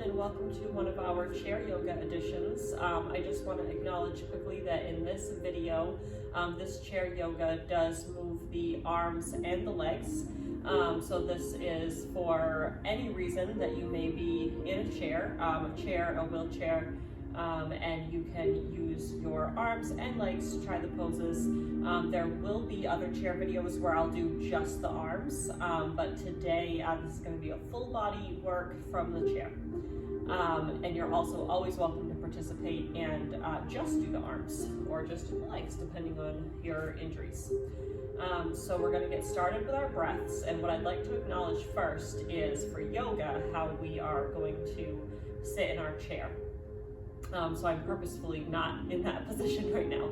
and welcome to one of our chair yoga editions. I just want to acknowledge quickly that in this video, this chair yoga does move the arms and the legs. So this is for any reason that you may be in a chair, a wheelchair, and you can use your arms and legs to try the poses. There will be other chair videos where I'll do just the arms, but today this is going to be a full body work from the chair. And you're also always welcome to participate and just do the arms or just do the legs, depending on your injuries. So we're going to get started with our breaths, and what I'd like to acknowledge first is for yoga how we are going to sit in our chair. So I'm purposefully not in that position right now.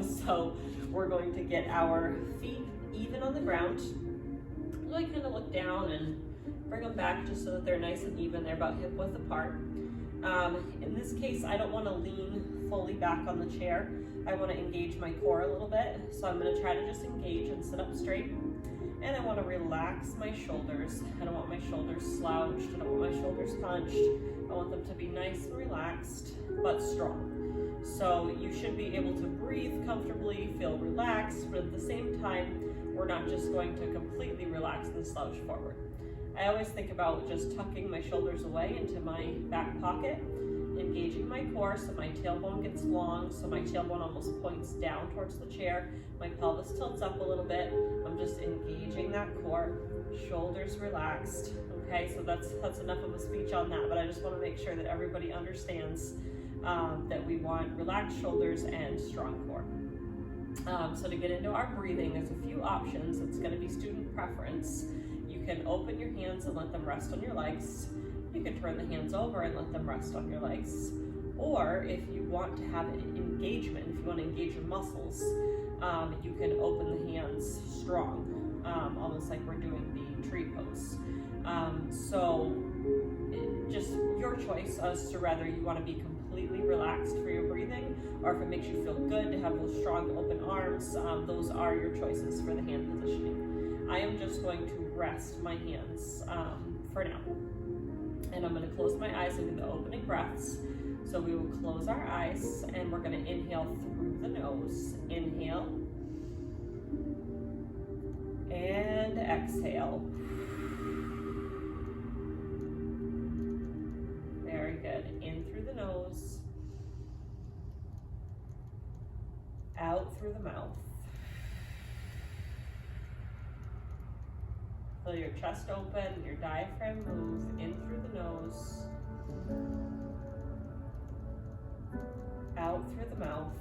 So we're going to get our feet even on the ground. Really kind of look down and bring them back just so that they're nice and even. They're about hip width apart. In this case, I don't want to lean fully back on the chair. I want to engage my core a little bit. So I'm going to try to just engage and sit up straight. And I want to relax my shoulders. I don't want my shoulders slouched. I don't want my shoulders hunched. I want them to be nice and relaxed, but strong. So you should be able to breathe comfortably, feel relaxed, but at the same time, we're not just going to completely relax and slouch forward. I always think about just tucking my shoulders away into my back pocket, engaging my core so my tailbone gets long, so my tailbone almost points down towards the chair. My pelvis tilts up a little bit. I'm just engaging that core, shoulders relaxed. Okay, so that's enough of a speech on that, but I just want to make sure that everybody understands that we want relaxed shoulders and strong core. So to get into our breathing, there's a few options. It's going to be student preference. You can open your hands and let them rest on your legs. You can turn the hands over and let them rest on your legs. Or if you want to have an engagement, if you want to engage your muscles, you can open the hands strong, almost like we're doing the tree pose. So just your choice as to whether you want to be completely relaxed for your breathing, or if it makes you feel good to have those strong open arms. Those are your choices for the hand positioning. I am just going to rest my hands for now. And I'm going to close my eyes and do the opening breaths. So we will close our eyes and we're going to inhale through the nose. Inhale. And exhale. Very good. In through the nose. Out through the mouth. Feel your chest open, your diaphragm move in through the nose, out through the mouth.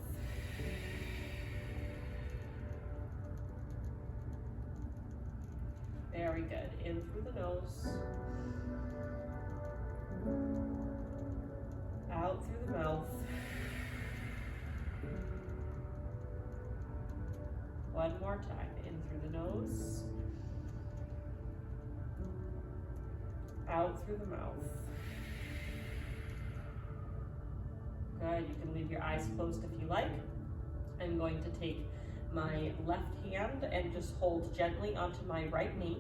Very good. In through the nose, out through the mouth. One more time. In through the nose, out through the mouth. Good. You can leave your eyes closed if you like. I'm going to take my left hand and just hold gently onto my right knee.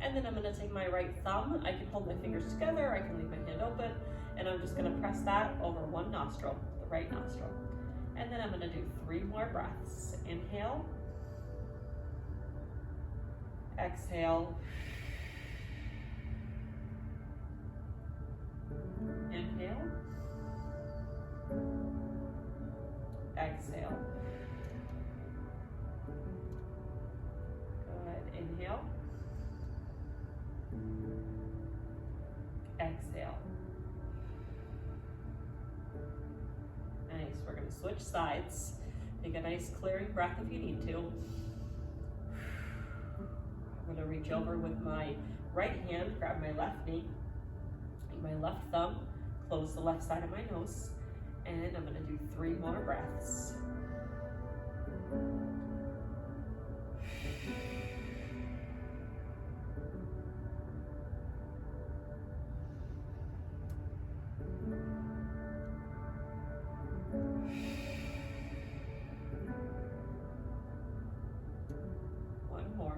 And then I'm going to take my right thumb. I can hold my fingers together. I can leave my hand open. And I'm just going to press that over one nostril, the right nostril. And then I'm going to do 3 more breaths. Inhale. Exhale. Inhale. Exhale. Good. Inhale. Exhale. Nice. We're going to switch sides. Take a nice clearing breath if you need to. I'm going to reach over with my right hand, grab my left knee, my left thumb, close the left side of my nose, and I'm going to do 3 more breaths. One more.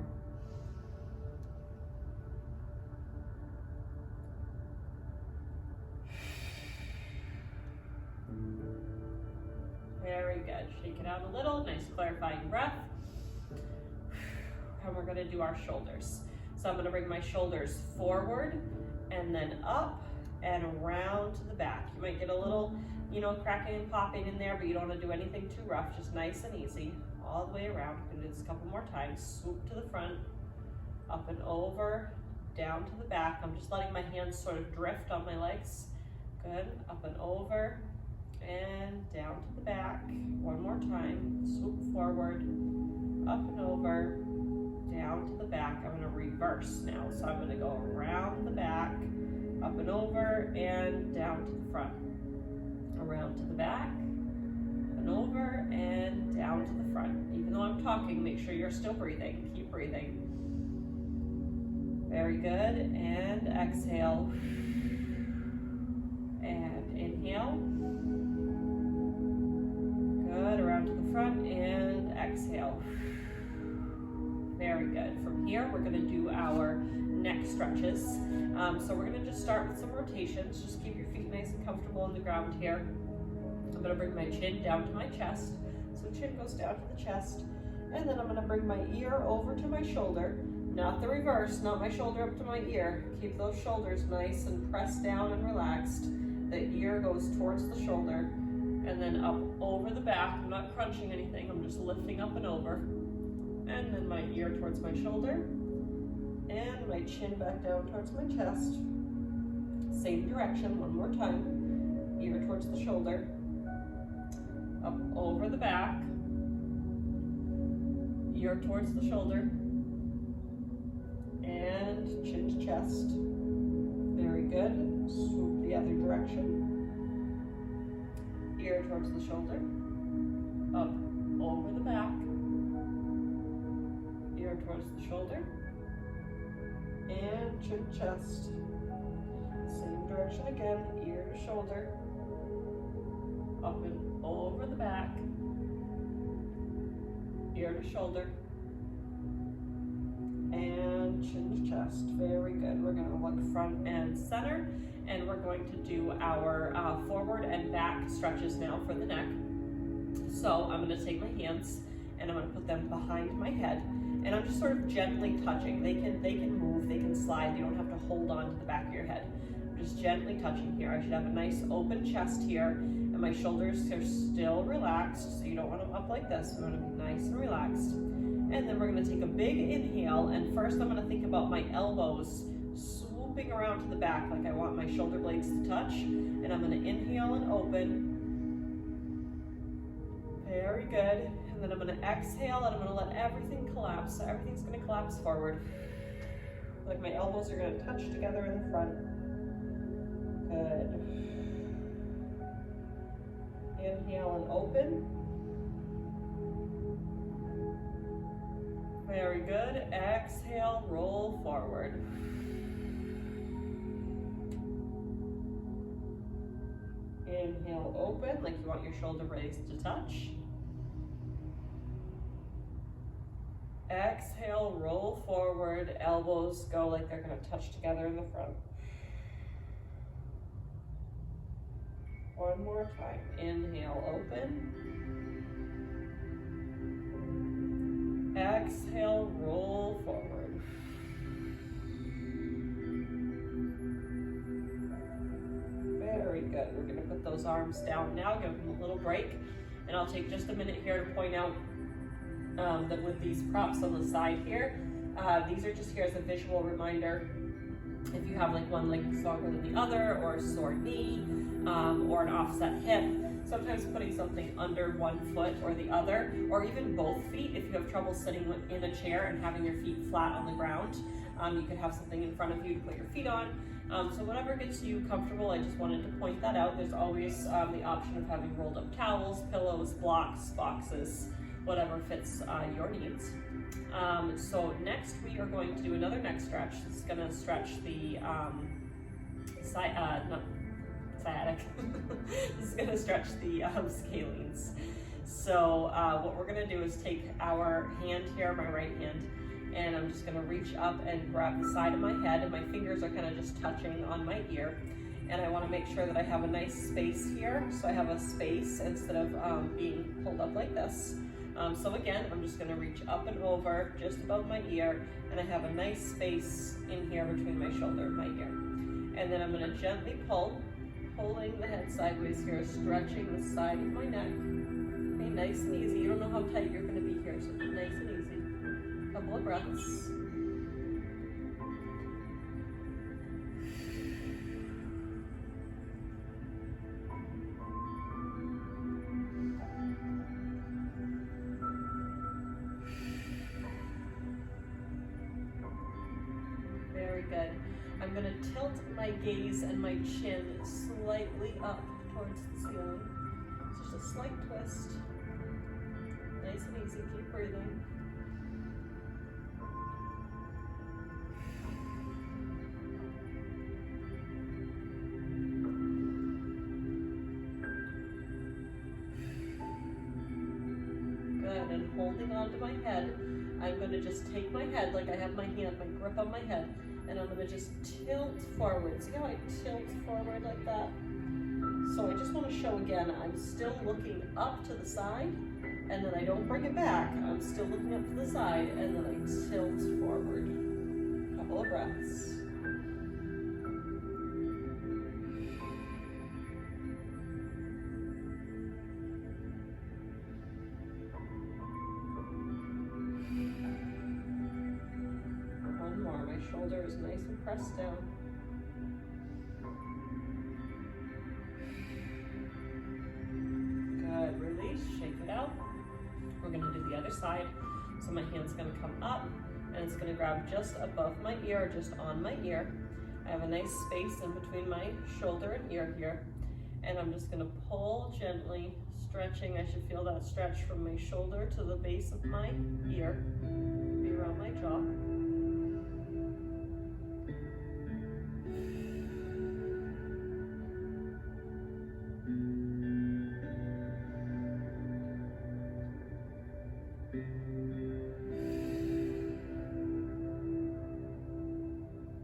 good. Shake it out a little, nice clarifying breath. And we're gonna do our shoulders. So I'm gonna bring my shoulders forward and then up and around to the back. You might get a little, cracking and popping in there, but you don't wanna do anything too rough, just nice and easy, all the way around. I'm gonna do this a couple more times. Swoop to the front, up and over, down to the back. I'm just letting my hands sort of drift on my legs. Good, up and over, and down to the back. One more time, swoop forward, up and over, down to the back. I'm gonna reverse now. So I'm gonna go around the back, up and over, and down to the front. Around to the back, up and over, and down to the front. Even though I'm talking, make sure you're still breathing. Keep breathing. Very good, and exhale. And inhale. Good, around to the front, and exhale. Very good. From here, we're gonna do our neck stretches. So we're gonna just start with some rotations. Just keep your feet nice and comfortable on the ground here. I'm gonna bring my chin down to my chest. So chin goes down to the chest. And then I'm gonna bring my ear over to my shoulder. Not the reverse, not my shoulder up to my ear. Keep those shoulders nice and pressed down and relaxed. The ear goes towards the shoulder. And then up over the back. I'm not crunching anything, I'm just lifting up and over. And then my ear towards my shoulder. And my chin back down towards my chest. Same direction, one more time. Ear towards the shoulder. Up over the back. Ear towards the shoulder. And chin to chest. Very good. Swoop the other direction. Ear towards the shoulder. Up over the back. Ear towards the shoulder. And chin to chest. Same direction again. Ear to shoulder. Up and over the back. Ear to shoulder. And chin to chest. Very good. We're going to look front and center, and we're going to do our forward and back stretches now for the neck. So I'm going to take my hands and I'm going to put them behind my head, and I'm just sort of gently touching. They can move, they can slide. You don't have to hold on to the back of your head. I'm just gently touching here. I should have a nice open chest here, and my shoulders are still relaxed. So you don't want them up like this. You want to be nice and relaxed. And then we're going to take a big inhale, and first I'm going to think about my elbows swooping around to the back like I want my shoulder blades to touch. And I'm going to inhale and open. Very good. And then I'm going to exhale, and I'm going to let everything collapse. So everything's going to collapse forward. Like my elbows are going to touch together in the front. Good. Inhale and open. Very good. Exhale, roll forward. Inhale, open, like you want your shoulder blades to touch. Exhale, roll forward. Elbows go like they're going to touch together in the front. One more time. Inhale, open. Exhale, roll forward. Very good. We're going to put those arms down now, give them a little break. And I'll take just a minute here to point out that with these props on the side here, these are just here as a visual reminder. If you have like one leg stronger than the other, or a sore knee, or an offset hip, sometimes putting something under one foot or the other, or even both feet, if you have trouble sitting in a chair and having your feet flat on the ground, you could have something in front of you to put your feet on. So whatever gets you comfortable, I just wanted to point that out. There's always the option of having rolled up towels, pillows, blocks, boxes, whatever fits your needs. So next we are going to do another neck stretch. This is going to stretch the sciatic. This is going to stretch the scalenes. So what we're going to do is take our hand here, my right hand, and I'm just going to reach up and grab the side of my head, and my fingers are kind of just touching on my ear. and I want to make sure that I have a nice space here, so I have a space instead of being pulled up like this. So again, I'm just going to reach up and over just above my ear, and I have a nice space in here between my shoulder and my ear. And then I'm going to gently pull, pulling the head sideways here, stretching the side of my neck. Okay, nice and easy. You don't know how tight you're going to be here, so nice and easy. Couple of breaths. Very good. I'm going to tilt my gaze and my chin slightly up towards the ceiling. Just a slight twist. Nice and easy. Keep breathing. Good. And holding onto my head, I'm going to just take my head, like I have my hand, my grip on my head, and I'm going to just tilt forward. See how I tilt forward like that? So I just want to show again, I'm still looking up to the side, and then I don't bring it back. I'm still looking up to the side, and then I tilt forward. Couple of breaths. Shoulder is nice and pressed down. Good, release, shake it out. We're gonna do the other side. So my hand's gonna come up and it's gonna grab just above my ear, just on my ear. I have a nice space in between my shoulder and ear here. And I'm just gonna pull gently, stretching. I should feel that stretch from my shoulder to the base of my ear, be around my jaw.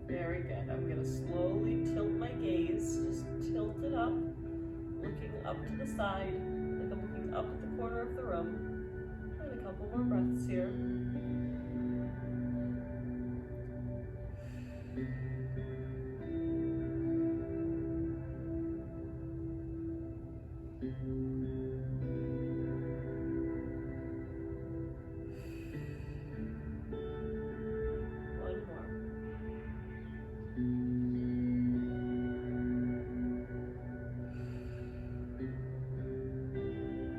Very good. I'm going to slowly tilt my gaze, just tilt it up, looking up to the side, like I'm looking up at the corner of the room. And a couple more breaths here.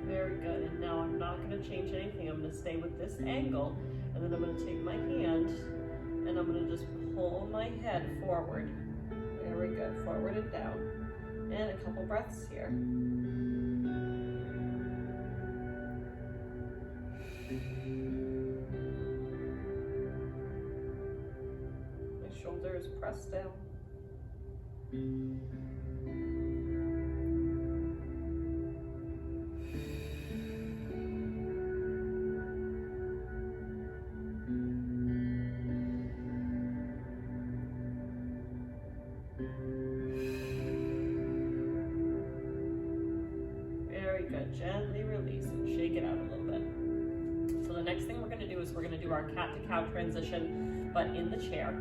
Very good, and now I'm not going to change anything. I'm going to stay with this angle, and then I'm going to take my hand, and I'm going to just pull my head forward. Very good, forward and down. And a couple breaths here. My shoulder is pressed down. Very good. Gently release and shake it out a little bit. So the next thing we're going to do is we're going to do our cat to cow transition, but in the chair.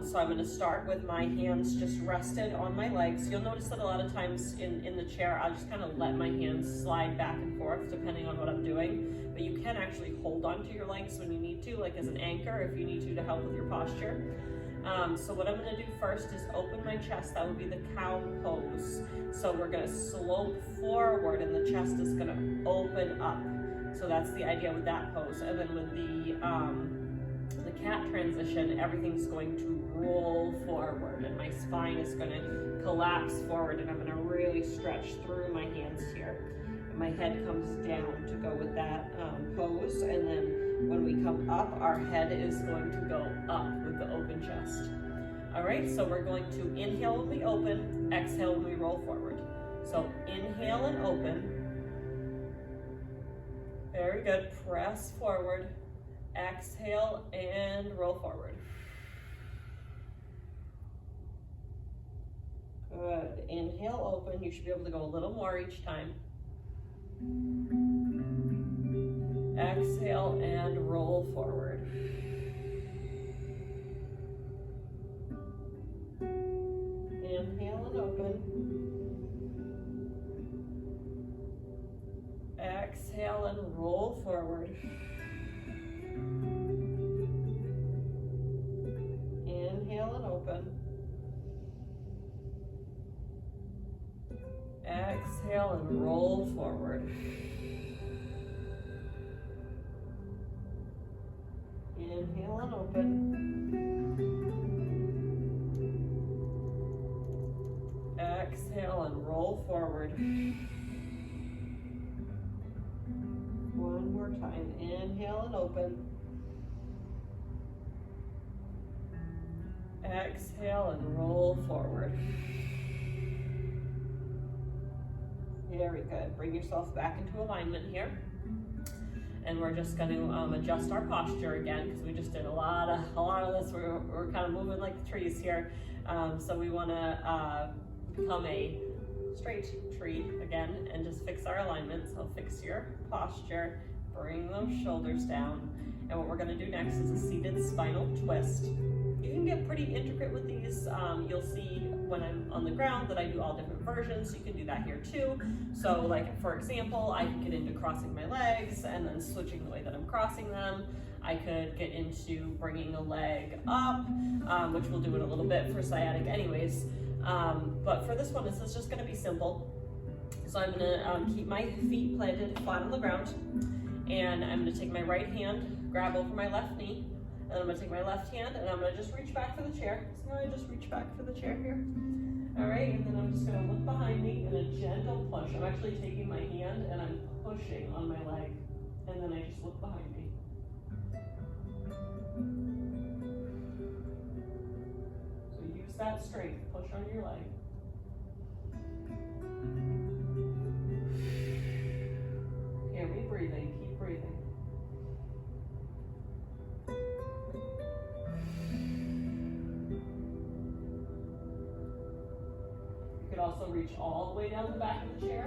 So I'm going to start with my hands just rested on my legs. You'll notice that a lot of times in the chair, I'll just kind of let my hands slide back and forth depending on what I'm doing. But you can actually hold onto your legs when you need to, like as an anchor if you need to help with your posture. So what I'm going to do first is open my chest. That would be the cow pose. So we're going to slope forward and the chest is going to open up. So that's the idea with that pose. And then with the cat transition, everything's going to roll forward and my spine is going to collapse forward and I'm going to really stretch through my hands here. And my head comes down to go with that pose, and then when we come up, our head is going to go up with the open chest. All right, so we're going to inhale when we open, exhale when we roll forward. So inhale and open. Very good, press forward. Exhale and roll forward. Good. Inhale, open. You should be able to go a little more each time. Exhale and roll forward. Inhale and open. Exhale and roll forward. Inhale and open. Exhale and roll forward. Inhale and open. Exhale and roll forward. One more time. Inhale and open. Exhale and roll forward. Very good. Bring yourself back into alignment here. And we're just going to adjust our posture again, because we just did a lot of this. We're kind of moving like the trees here. So we want to become a straight tree again and just fix our alignment. So fix your posture, bring those shoulders down. And what we're going to do next is a seated spinal twist. You can get pretty intricate with these. You'll see when I'm on the ground that I do all different versions. You can do that here too. So like, for example, I could get into crossing my legs and then switching the way that I'm crossing them. I could get into bringing a leg up, which we'll do in a little bit for sciatic anyways. But for this one, this is just gonna be simple. So I'm gonna keep my feet planted flat on the ground, and I'm gonna take my right hand, grab over my left knee, and I'm gonna take my left hand and I'm gonna just reach back for the chair. So I just reach back for the chair here. All right, and then I'm just gonna look behind me in a gentle push. I'm actually taking my hand and I'm pushing on my leg, and then I just look behind me. So use that strength, push on your leg. Hear me breathing, keep breathing. You could also reach all the way down the back of the chair.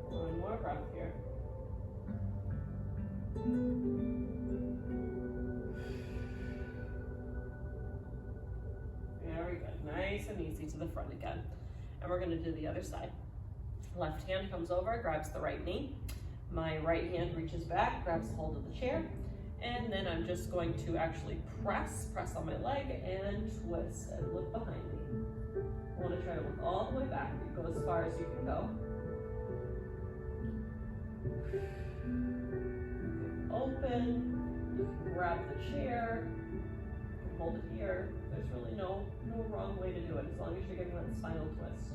One more breath here. Very good. Nice and easy to the front again. And we're going to do the other side. Left hand comes over, grabs the right knee. My right hand reaches back, grabs hold of the chair. And then I'm just going to actually press on my leg and twist and look behind me. I want to try to look all the way back. You go as far as you can go. You can open, you can grab the chair, you can hold it here. There's really no wrong way to do it, as long as you're getting that spinal twist.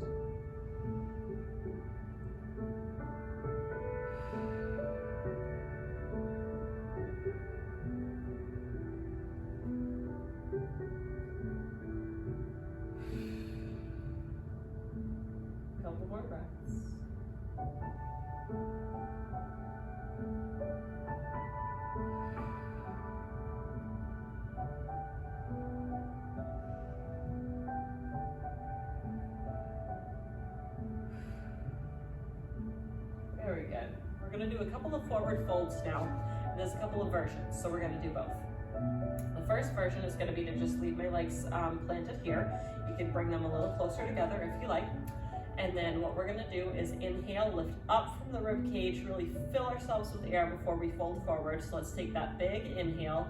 Couple more breaths. Very good. We're going to do a couple of forward folds now. There's a couple of versions, so we're going to do both. The first version is going to be to just leave my legs planted here. You can bring them a little closer together if you like. And then what we're going to do is inhale, lift up from the rib cage, really fill ourselves with air before we fold forward. So let's take that big inhale.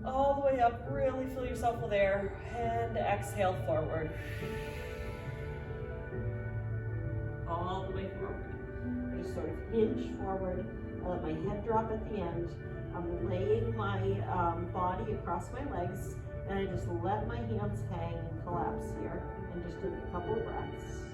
All the way up, really fill yourself with air, and exhale forward. All the way forward. I just sort of hinge forward. I let my head drop at the end. I'm laying my body across my legs, and I just let my hands hang and collapse here. And just do a couple of breaths.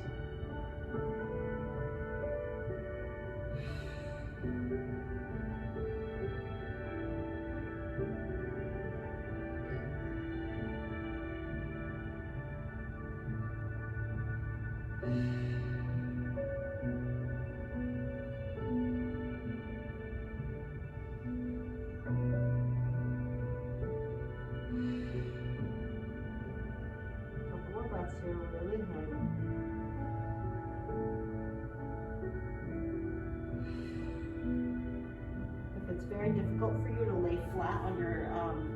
it's very difficult for you to lay flat on your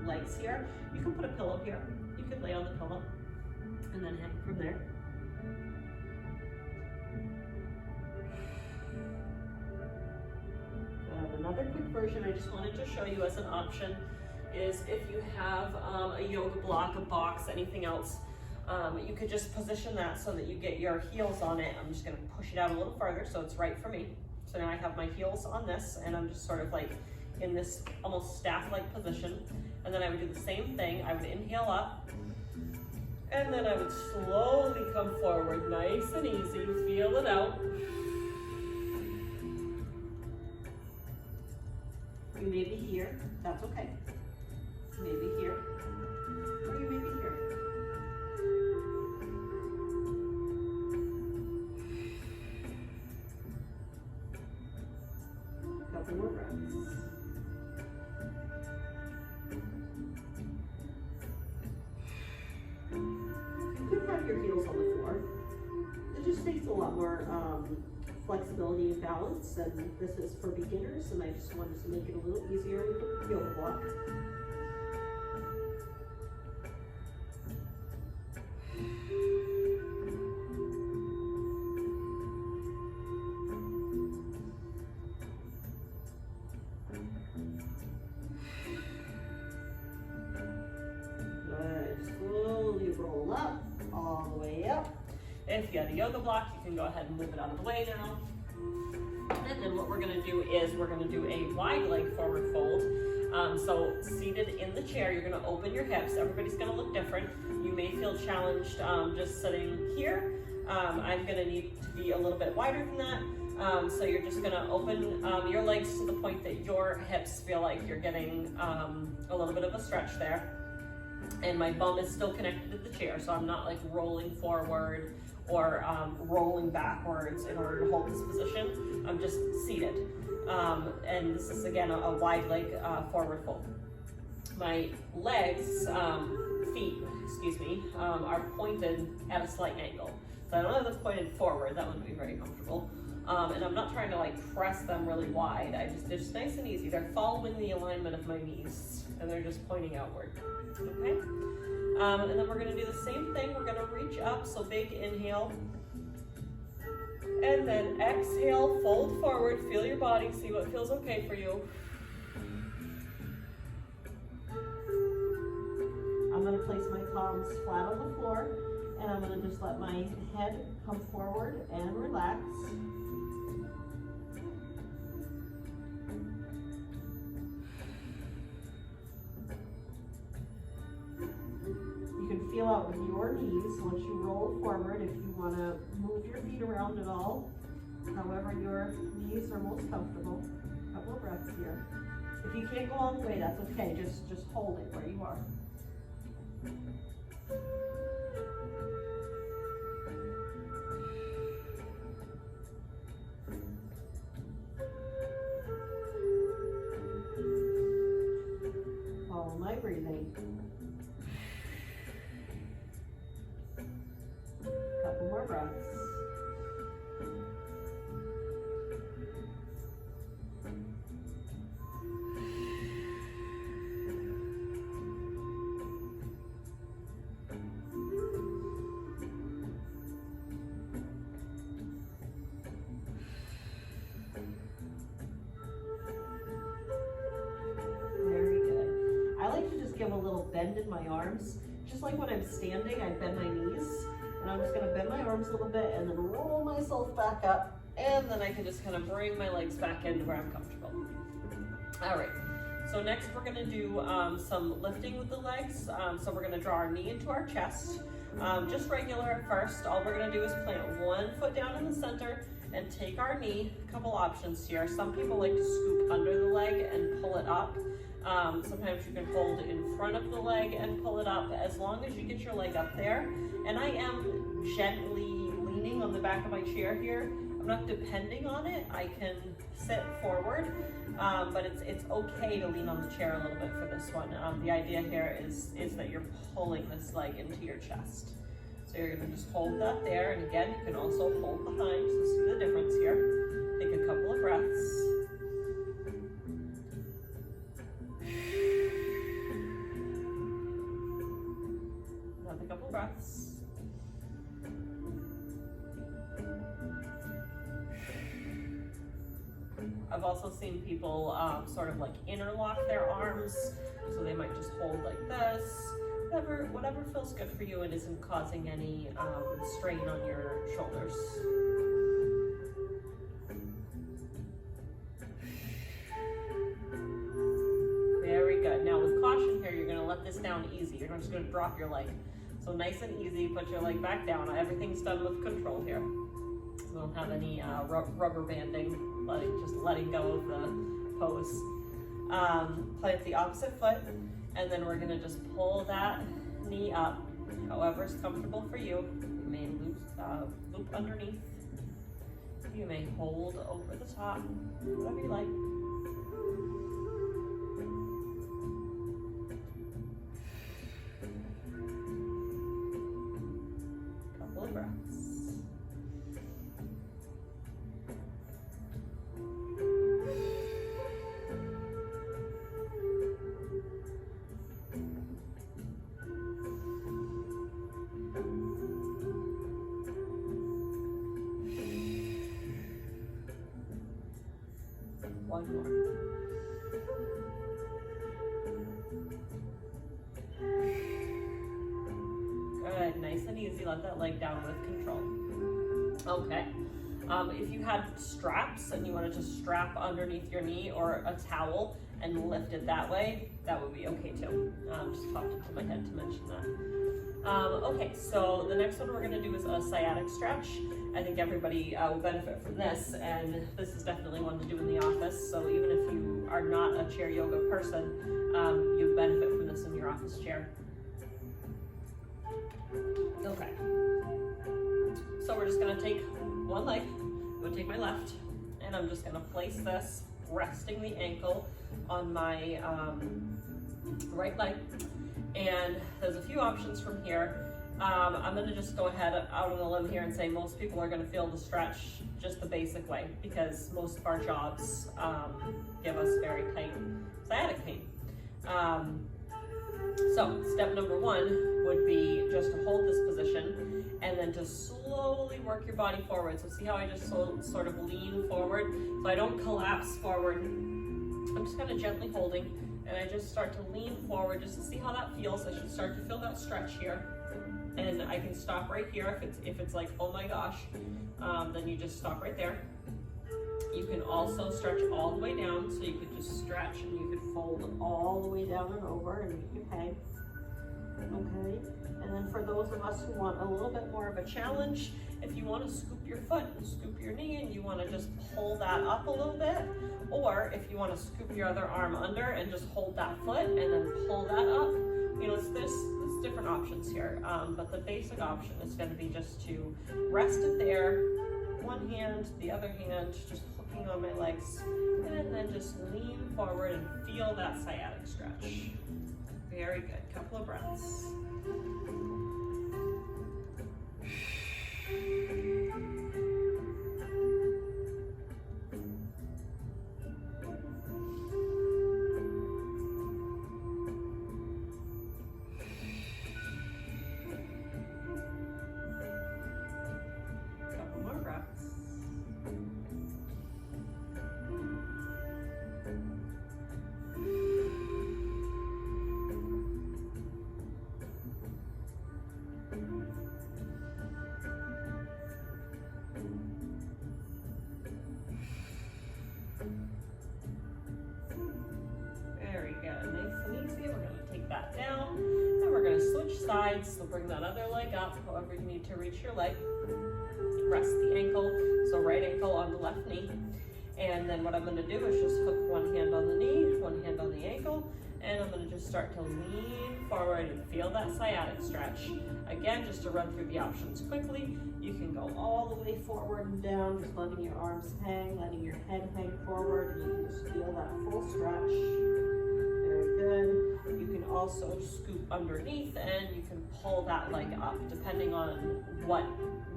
legs here, you can put a pillow here. You could lay on the pillow and then hang from there. Another quick version I just wanted to show you as an option is if you have a yoga block, a box, anything else, you could just position that so that you get your heels on it. I'm just gonna push it out a little farther so it's right for me. So now I have my heels on this and I'm just sort of like in this almost staff-like position. And then I would do the same thing. I would inhale up and then I would slowly come forward, nice and easy, feel it out. You may be here, that's okay. Maybe here, or you may be here. Couple more breaths. You could have your heels on the floor. It just takes a lot more flexibility and balance, and this is for beginners, and I just wanted to make it a little easier with the yoga block. Good. Slowly roll up, all the way up. If you have a yoga block, you can go ahead and move it out of the way now. And then what we're gonna do is we're gonna do a wide leg forward fold. So seated in the chair, you're gonna open your hips. Everybody's gonna look different. You may feel challenged just sitting here. I'm gonna need to be a little bit wider than that. So you're just gonna open your legs to the point that your hips feel like you're getting a little bit of a stretch there. And my bum is still connected to the chair, so I'm not like rolling forward or rolling backwards in order to hold this position. I'm just seated. And this is again a wide leg forward fold. My legs, feet, excuse me, are pointed at a slight angle. So I don't have them pointed forward, that wouldn't be very comfortable. And I'm not trying to like press them really wide. They're just nice and easy. They're following the alignment of my knees and they're just pointing outward, okay? And then we're gonna do the same thing. We're gonna reach up, so big inhale. And then exhale, fold forward, feel your body, see what feels okay for you. I'm gonna place my palms flat on the floor and I'm gonna just let my head come forward and relax. Feel out with your knees once you roll forward if you want to move your feet around at all, however your knees are most comfortable. A couple of breaths here. If you can't go all the way, that's okay. Just hold it where you are. Follow my breathing. Couple more breaths. Very good. I like to just give a little bend in my arms. Just like when I'm standing, I bend my knees. And I'm just gonna bend my arms a little bit and then roll myself back up. And then I can just kind of bring my legs back into where I'm comfortable. All right, so next we're gonna do some lifting with the legs. So we're gonna draw our knee into our chest. Just regular at first. All we're gonna do is plant one foot down in the center and take our knee. A couple options here. Some people like to scoop under the leg and pull it up. Sometimes you can hold in front of the leg and pull it up, as long as you get your leg up there. And I am gently leaning on the back of my chair here. I'm not depending on it. I can sit forward, but it's okay to lean on the chair a little bit for this one. The idea here is that you're pulling this leg into your chest. So you're gonna just hold that there, and again, you can also hold behind, so see the difference here. Take a couple of breaths. I've also seen people sort of like interlock their arms, so they might just hold like this. Whatever feels good for you and isn't causing any strain on your shoulders. Very good. Now with caution here, you're gonna let this down easy. You're not just gonna drop your leg. So nice and easy, put your leg back down. Everything's done with control here. We don't have any rubber banding, just letting go of the pose. Plant the opposite foot, and then we're gonna just pull that knee up, however is comfortable for you. You may loop underneath. You may hold over the top, whatever you like. Couple of breaths. One more. Good, nice and easy. Let that leg down with control. Okay. If you had straps and you want to just strap underneath your knee or a towel and lift it that way, that would be okay too. Just popped into my head to mention that. Okay, so the next one we're going to do is a sciatic stretch. I think everybody will benefit from this, and this is definitely one to do in the office. So even if you are not a chair yoga person, you benefit from this in your office chair. Okay. So we're just gonna take one leg. I'm gonna take my left, and I'm just gonna place this, resting the ankle on my right leg. And there's a few options from here. I'm gonna just go ahead out on a limb here and say most people are gonna feel the stretch just the basic way, because most of our jobs give us very tight sciatic pain. So step number one would be just to hold this position and then to slowly work your body forward. So see how I just sort of lean forward? So I don't collapse forward. I'm just kind of gently holding, and I just start to lean forward just to see how that feels. I should start to feel that stretch here. And I can stop right here if it's like, oh my gosh, then you just stop right there. You can also stretch all the way down, so you could just stretch and you could fold all the way down and over and you can hang. Okay, and then for those of us who want a little bit more of a challenge, if you want to scoop your foot and scoop your knee and you want to just pull that up a little bit, or if you want to scoop your other arm under and just hold that foot and then pull that up, you know, there's different options here, but the basic option is going to be just to rest it there, one hand, the other hand, just hooking on my legs, and then just lean forward and feel that sciatic stretch. Very good. Couple of breaths. Couple more breaths. Very good, nice and easy. We're going to take that down and we're going to switch sides. So bring that other leg up, however you need to reach your leg. Rest the ankle, so right ankle on the left knee. And then what I'm going to do is just hook one hand on the knee, one hand on the ankle, and I'm going to just start to lean forward and feel that sciatic stretch. Again, just to run through the options quickly, you can go all the way forward and down, just letting your arms hang, letting your head hang forward, and you can just feel that full stretch. Very good. You can also scoop underneath and you can pull that leg up depending on what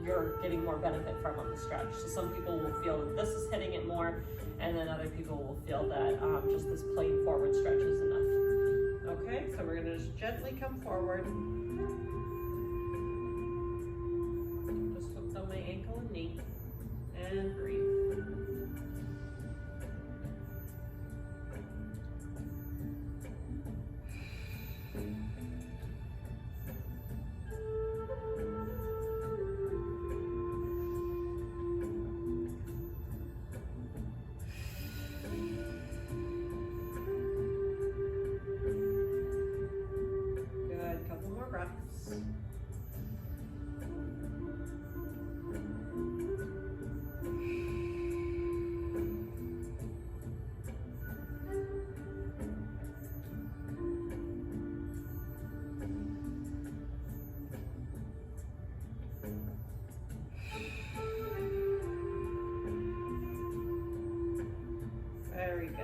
you're getting more benefit from on the stretch. So some people will feel that this is hitting it more, and then other people will feel that just this plain forward stretch is enough. Okay, so we're gonna just gently come forward. Just hooked on my ankle and knee, and breathe.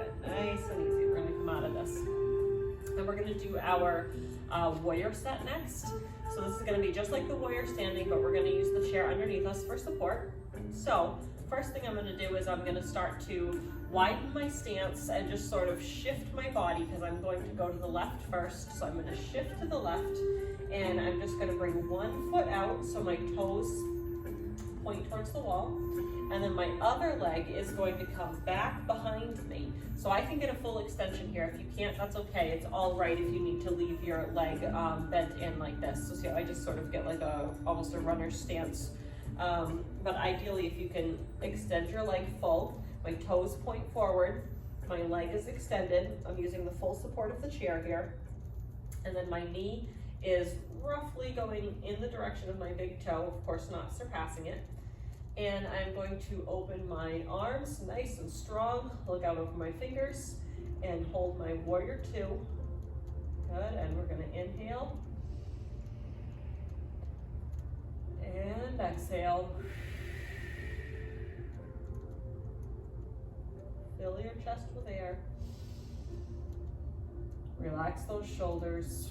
good. Nice and easy. We're gonna come out of this. And we're gonna do our warrior set next. So this is gonna be just like the warrior standing, but we're gonna use the chair underneath us for support. So first thing I'm gonna do is I'm gonna start to widen my stance and just sort of shift my body, because I'm going to go to the left first. So I'm gonna shift to the left, and I'm just gonna bring one foot out so my toes point towards the wall. And then my other leg is going to come back behind me. So I can get a full extension here. If you can't, that's okay. It's all right if you need to leave your leg bent in like this. So see, I just sort of get like almost a runner stance. But ideally, if you can extend your leg full, my toes point forward, my leg is extended. I'm using the full support of the chair here. And then my knee is roughly going in the direction of my big toe, of course not surpassing it. And I'm going to open my arms nice and strong, look out over my fingers, and hold my warrior two. Good, and we're gonna inhale. And exhale. Fill your chest with air. Relax those shoulders.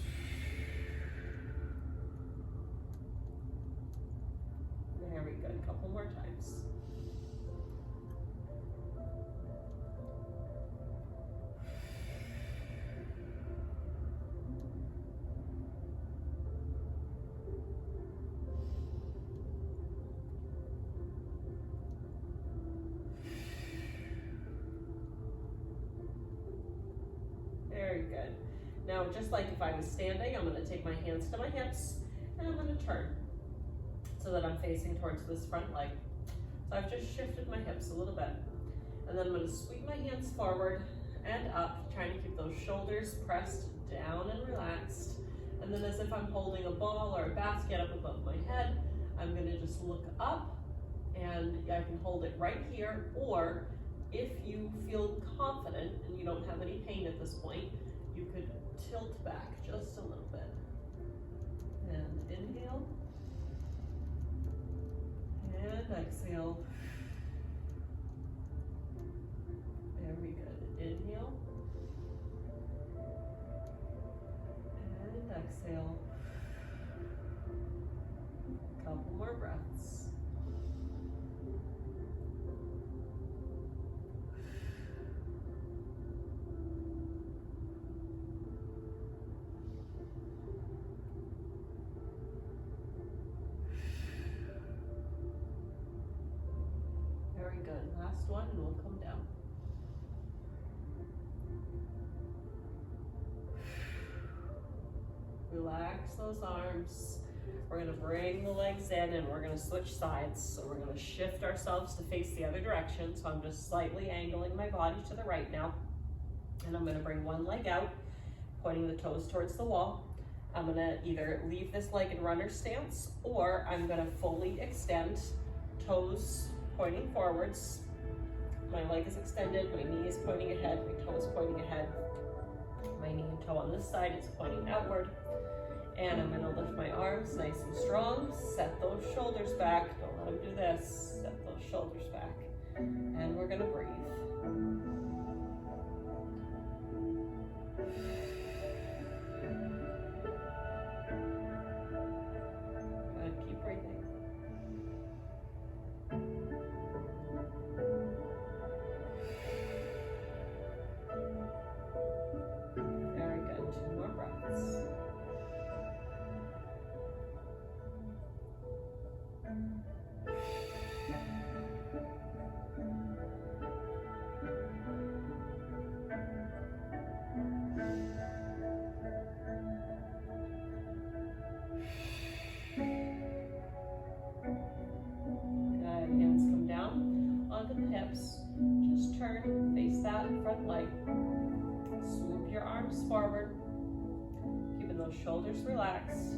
Very good, a couple more times. Very good. Now, just like if I was standing, I'm going to take my hands to my hips and I'm going to turn so that I'm facing towards this front leg. So I've just shifted my hips a little bit. And then I'm going to sweep my hands forward and up, trying to keep those shoulders pressed down and relaxed. And then as if I'm holding a ball or a basket up above my head, I'm going to just look up, and I can hold it right here, or if you feel confident and you don't have any pain at this point, you could tilt back just a little bit. And inhale. And exhale. Very good. Inhale. And exhale. Couple more breaths. Very good. Last one, and we'll come down. Relax those arms. We're going to bring the legs in, and we're going to switch sides. So we're going to shift ourselves to face the other direction. So I'm just slightly angling my body to the right now. And I'm going to bring one leg out, pointing the toes towards the wall. I'm going to either leave this leg in runner stance, or I'm going to fully extend, toes pointing forwards. My leg is extended, my knee is pointing ahead, my toe is pointing ahead. My knee and toe on this side is pointing outward. And I'm gonna lift my arms nice and strong, set those shoulders back, don't let them do this, set those shoulders back. And we're gonna breathe. Good, keep breathing. Very good, 2 more breaths. Just turn, face that front leg. Swoop your arms forward, keeping those shoulders relaxed,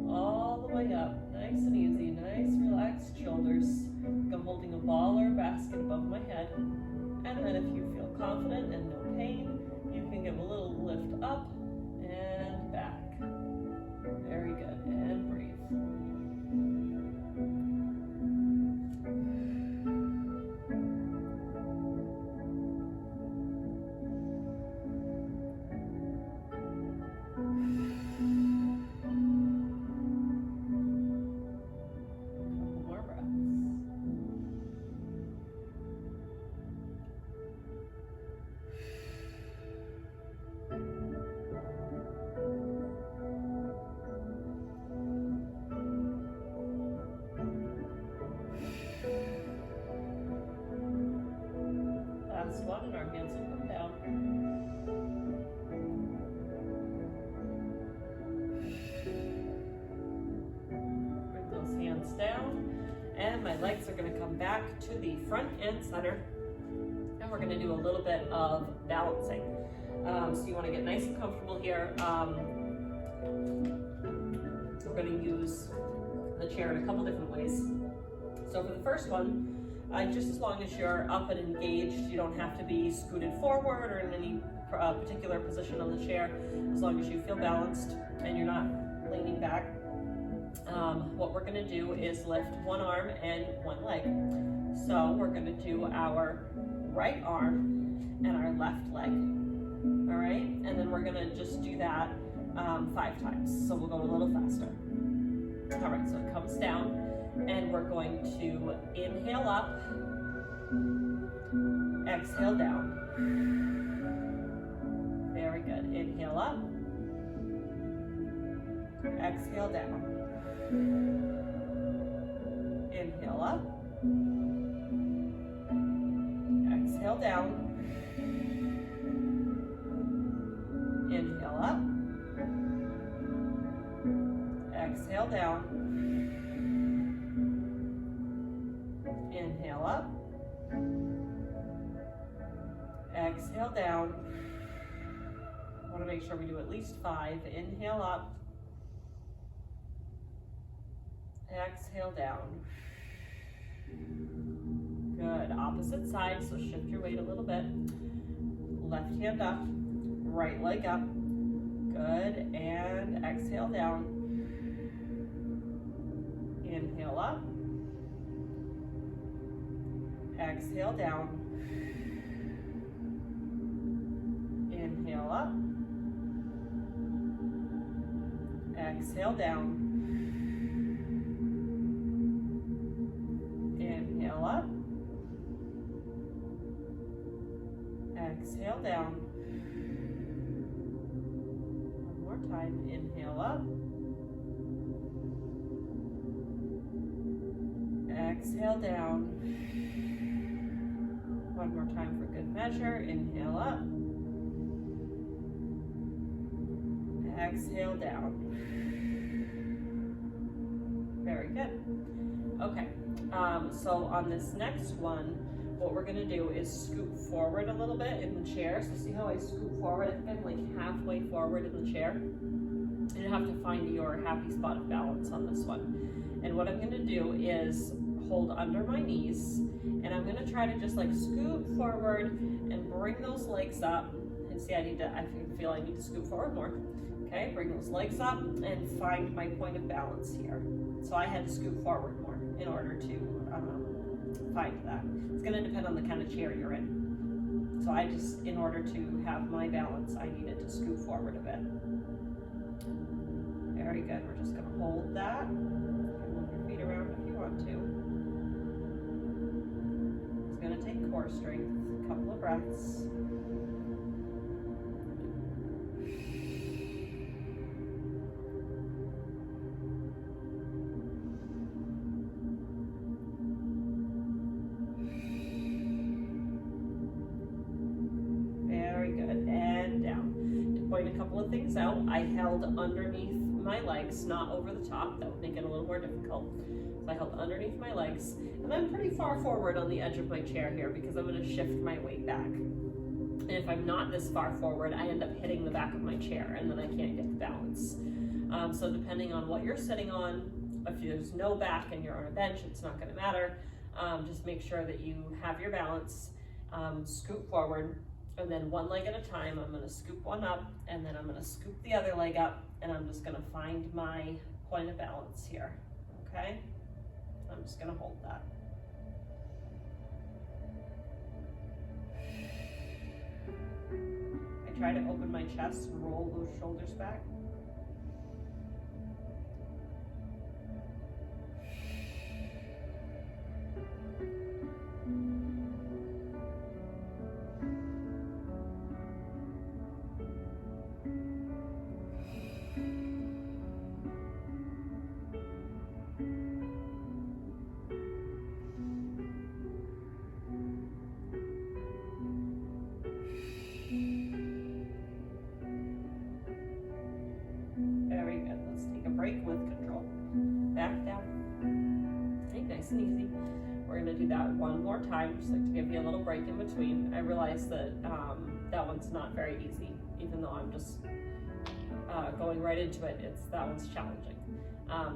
all the way up. Nice and easy, nice relaxed shoulders. Like I'm holding a ball or a basket above my head. And then if you feel confident and no pain, you can give a little lift up and back. Very good, and breathe. back to the front and center, and we're gonna do a little bit of balancing. So you wanna get nice and comfortable here. We're gonna use the chair in a couple different ways. So for the first one, just as long as you're up and engaged, you don't have to be scooted forward or in any particular position on the chair, as long as you feel balanced and you're not leaning back. What we're gonna do is lift one arm and one leg. So we're gonna do our right arm and our left leg, all right? And then we're gonna just do that 5 times. So we'll go a little faster. All right, so it comes down and we're going to inhale up, exhale down. Very good. Inhale up, exhale down. Inhale up, exhale down. Inhale up, exhale down. Inhale up, exhale down. I want to make sure we do at least 5. Inhale up, exhale down. Good. Opposite side, so shift your weight a little bit. Left hand up, right leg up. Good. And exhale down. Inhale up, exhale down. Inhale up, exhale down. Inhale up, exhale down. One more time. Inhale up, exhale down. One more time for good measure. Inhale up, exhale down. Very good. Okay, so on this next one, what we're gonna do is scoop forward a little bit in the chair. So see how I scoop forward? I'm like halfway forward in the chair. And you have to find your happy spot of balance on this one. And what I'm gonna do is hold under my knees, and I'm gonna try to just like scoop forward and bring those legs up. And see, I feel I need to scoop forward more. Okay, bring those legs up and find my point of balance here. So I had to scoop forward more in order to find that. It's gonna depend on the kind of chair you're in. So I just, in order to have my balance, I needed to scoop forward a bit. Very good, we're just gonna hold that. Move your feet around if you want to. It's gonna take core strength, a couple of breaths. A couple of things out. I held underneath my legs, not over the top. That would make it a little more difficult. So I held underneath my legs, and I'm pretty far forward on the edge of my chair here because I'm going to shift my weight back. And if I'm not this far forward, I end up hitting the back of my chair, and then I can't get the balance. So depending on what you're sitting on, if there's no back and you're on a bench, it's not going to matter. Just make sure that you have your balance. Scoop forward. And then one leg at a time, I'm gonna scoop one up, and then I'm gonna scoop the other leg up, and I'm just gonna find my point of balance here, okay? I'm just gonna hold that. I try to open my chest and roll those shoulders back. more time, just like to give you a little break in between. I realize that that one's not very easy, even though I'm just going right into it. That one's challenging.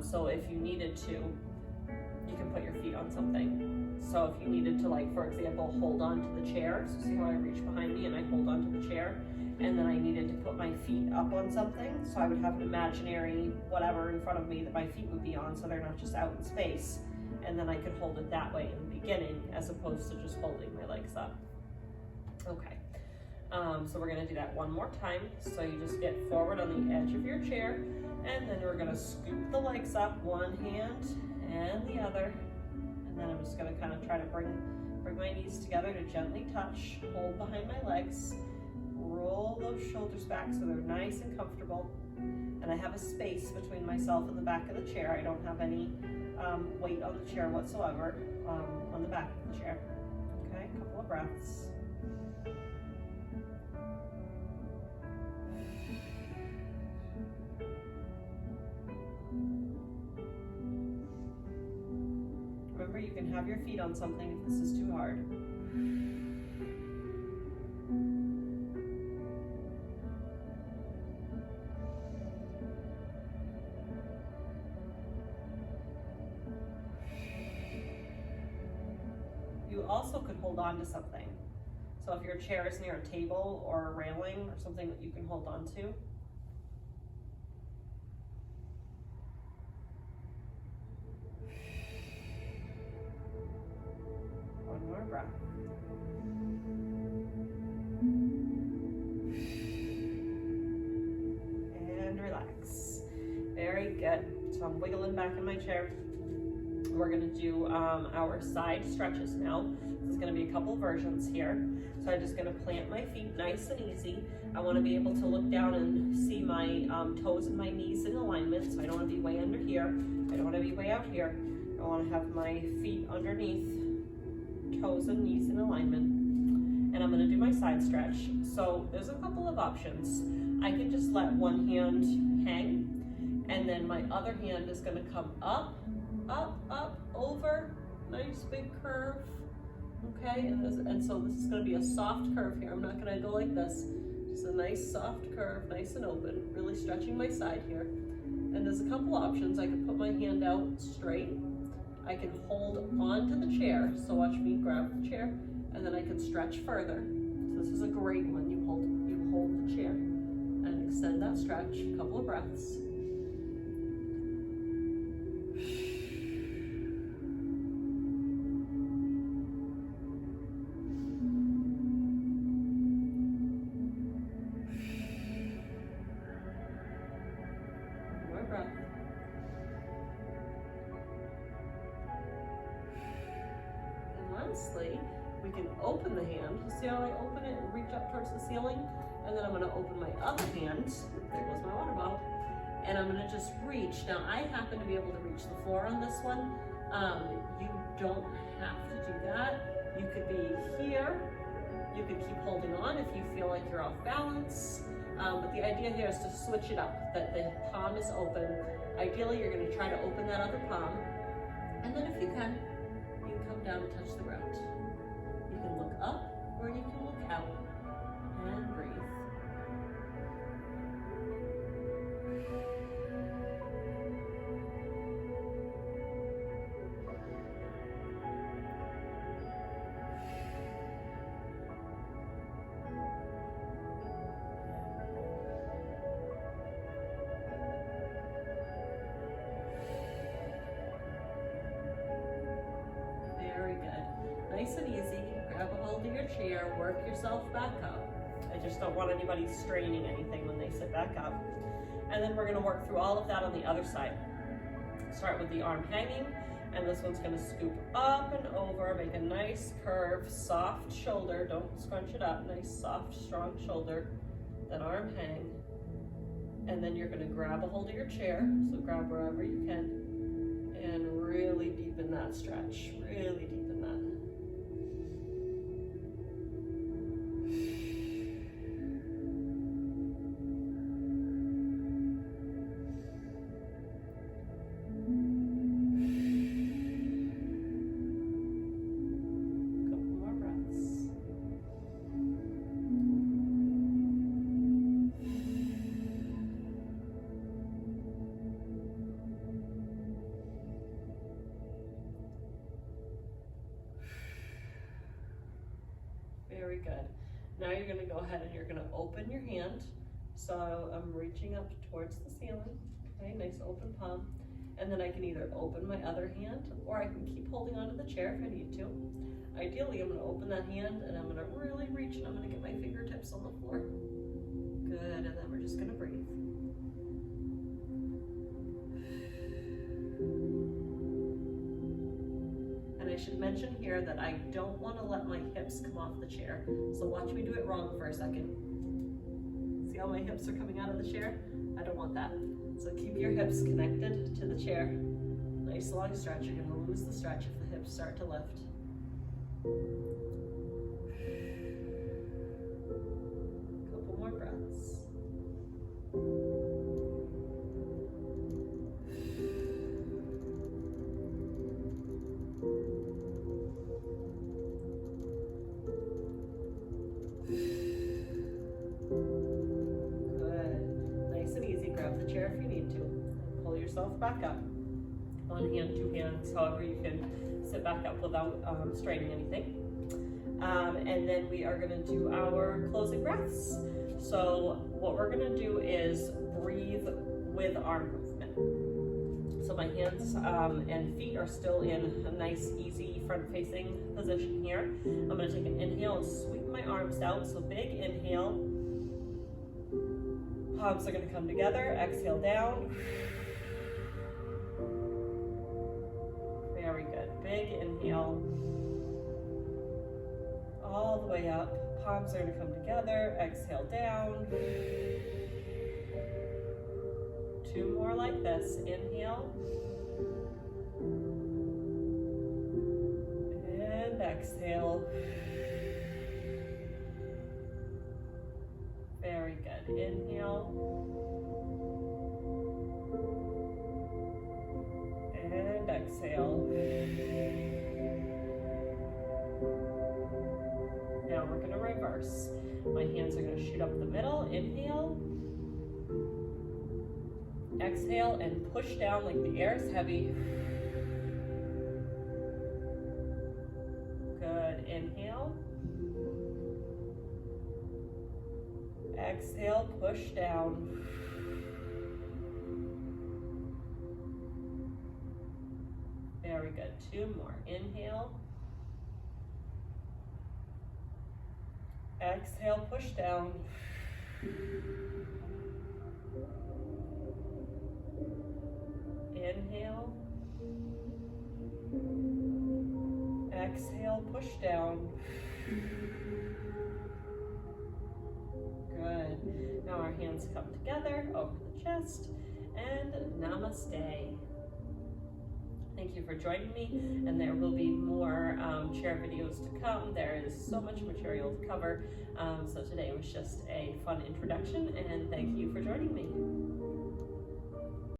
So if you needed to, you can put your feet on something. So if you needed to, like, for example, hold on to the chair, so see how I reach behind me and I hold on to the chair, and then I needed to put my feet up on something, so I would have an imaginary whatever in front of me that my feet would be on, so they're not just out in space, and then I could hold it that way in the beginning, as opposed to just holding my legs up. Okay, so we're gonna do that one more time. So you just get forward on the edge of your chair, and then we're gonna scoop the legs up, one hand and the other, and then I'm just gonna kind of try to bring my knees together to gently touch, hold behind my legs, roll those shoulders back so they're nice and comfortable, and I have a space between myself and the back of the chair. I don't have any weight on the chair whatsoever, on the back of the chair. Okay, a couple of breaths. Remember, you can have your feet on something if this is too hard. You also could hold on to something. So if your chair is near a table or a railing or something that you can hold on to. One more breath. And relax. Very good. So I'm wiggling back in my chair. We're gonna do our side stretches now. There's gonna be a couple versions here. So I'm just gonna plant my feet nice and easy. I wanna be able to look down and see my toes and my knees in alignment. So I don't wanna be way under here. I don't wanna be way out here. I wanna have my feet underneath, toes and knees in alignment. And I'm gonna do my side stretch. So there's a couple of options. I can just let one hand hang, and then my other hand is gonna come up, up, up, over, nice big curve, okay? And so this is gonna be a soft curve here. I'm not gonna go like this, just a nice soft curve, nice and open, really stretching my side here. And there's a couple options. I can put my hand out straight. I can hold onto the chair, so watch me grab the chair, and then I can stretch further. So this is a great one. You hold the chair and extend that stretch, a couple of breaths. Lastly, we can open the hand. See how I open it and reach up towards the ceiling? And then I'm gonna open my other hand. There goes my water bottle. And I'm gonna just reach. Now I happen to be able to reach the floor on this one. You don't have to do that. You could be here. You could keep holding on if you feel like you're off balance. But the idea here is to switch it up, that the palm is open. Ideally, you're gonna try to open that other palm. And then if you can come down and touch the ground. You can look up or you can look out and breathe. Nice and easy, grab a hold of your chair, work yourself back up. I just don't want anybody straining anything when they sit back up. And then we're gonna work through all of that on the other side. Start with the arm hanging, and this one's gonna scoop up and over, make a nice curve, soft shoulder, don't scrunch it up, nice soft, strong shoulder, then arm hang. And then you're gonna grab a hold of your chair, so grab wherever you can, and really deepen that stretch, really deepen that. gonna open your hand. So I'm reaching up towards the ceiling, okay, nice open palm. And then I can either open my other hand or I can keep holding onto the chair if I need to. Ideally, I'm gonna open that hand and I'm gonna really reach and I'm gonna get my fingertips on the floor. Good, and then we're just gonna breathe. And I should mention here that I don't wanna let my hips come off the chair. So watch me do it wrong for a second. See how my hips are coming out of the chair? I don't want that. So keep your hips connected to the chair. Nice long stretch. You're gonna lose the stretch if the hips start to lift. Couple more breaths. If you need to. Pull yourself back up. One hand, two hands, however you can sit back up without straining anything. And then we are gonna do our closing breaths. So what we're gonna do is breathe with arm movement. So my hands and feet are still in a nice, easy front-facing position here. I'm gonna take an inhale and sweep my arms out. So big inhale. Palms are going to come together. Exhale down. Very good. Big inhale. All the way up. Palms are going to come together. Exhale down. Two more like this. Inhale. And exhale. Very good. Inhale. And exhale. Now we're going to reverse. My hands are going to shoot up the middle. Inhale. Exhale and push down like the air is heavy. Good. Inhale. Exhale, push down. Very good. Two more. Inhale. Exhale, push down. Inhale. Exhale, push down. Good. Now our hands come together over the chest and namaste. Thank you for joining me, and there will be more chair videos to come. There is so much material to cover, so today was just a fun introduction, and thank you for joining me.